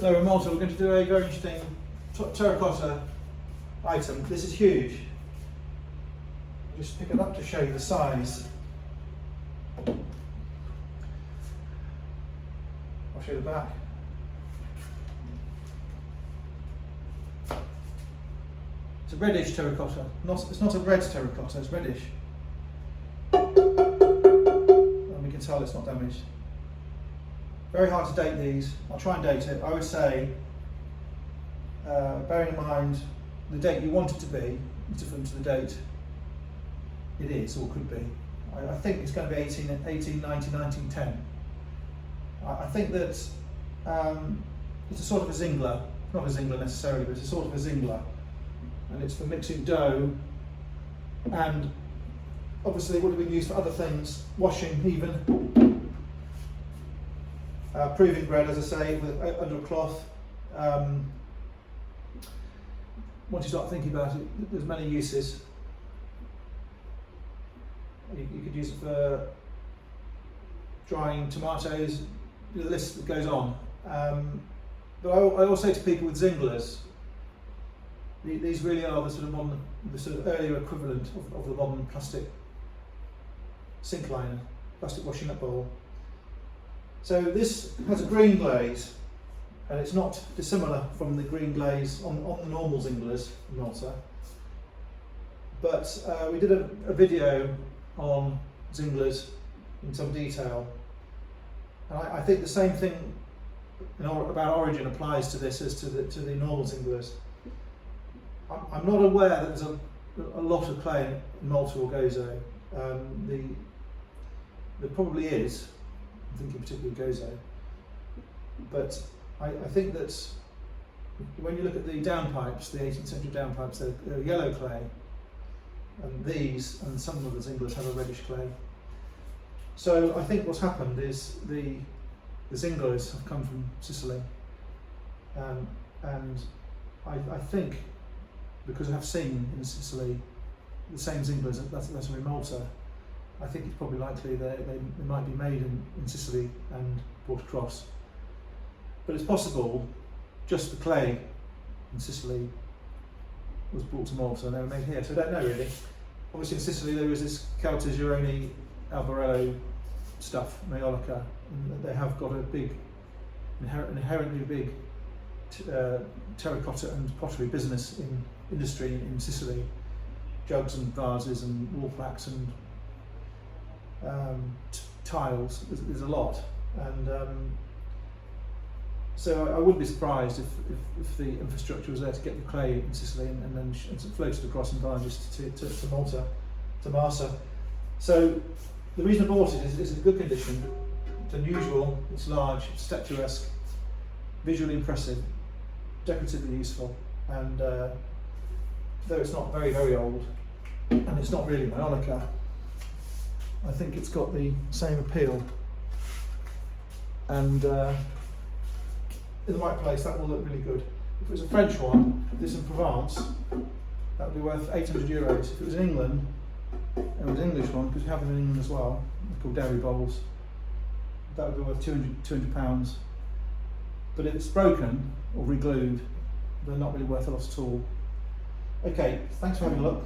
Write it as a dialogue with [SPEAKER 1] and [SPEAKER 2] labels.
[SPEAKER 1] Hello, in Malta we're going to do a very interesting terracotta item. This is huge. I'll just pick it up to show you the size. I'll show you the back. It's a reddish terracotta. It's not a red terracotta, it's reddish. And we can tell it's not damaged. Very hard to date these. I'll try and date it. I would say, bearing in mind the date you want it to be is different to the date it is or could be. I think it's going to be 1890, 1910. I think that it's a sort of a Zingla, not a Zingla necessarily, but it's a sort of a Zingla. And it's for mixing dough, and obviously it would have been used for other things, washing even. Proving bread, as I say, under a cloth. Once you start thinking about it, there's many uses. You could use it for drying tomatoes, the list that goes on. But I always say to people with Zinglas, these really are the sort of earlier equivalent of the modern plastic sink liner, plastic washing up bowl. So this has a green glaze, and it's not dissimilar from the green glaze on the normal Zinglas in Malta. But we did a video on Zinglas in some detail, and I think the same thing about origin applies to this as to the normal Zinglas. I'm not aware that there's a lot of clay in Malta or Gozo. There probably is. I'm thinking particularly Gozo, but I think that when you look at the downpipes, the 18th century downpipes, they're yellow clay, and these and some of the Zinglas have a reddish clay. So I think what's happened is the Zinglas have come from Sicily, and I think because I have seen in Sicily the same Zinglas that are in Malta, I think it's probably likely they might be made in Sicily and brought across. But it's possible just the clay in Sicily was brought to Malta and they were made here, so I don't know really. Obviously in Sicily there is this Caltagirone, Albarello stuff, Maiolica, and they have got a big, inherently big terracotta and pottery business in industry in Sicily. Jugs and vases and wall plaques and tiles, there's a lot, and so I wouldn't be surprised if the infrastructure was there to get the clay in Sicily and then floated across and barges to Malta, to Marsa. So the reason I bought it is it's in good condition, it's unusual, it's large, it's statuesque, visually impressive, decoratively useful, and though it's not very, very old, and it's not really Maiolica, I think it's got the same appeal, and in the right place that will look really good. If it was a French one, this in Provence, that would be worth €800. If it was in England, and it was an English one, because we have them in England as well, they're called dairy bowls, that would be worth £200. But if it's broken or re-glued, they're not really worth a lot at all. Okay, thanks for having a look.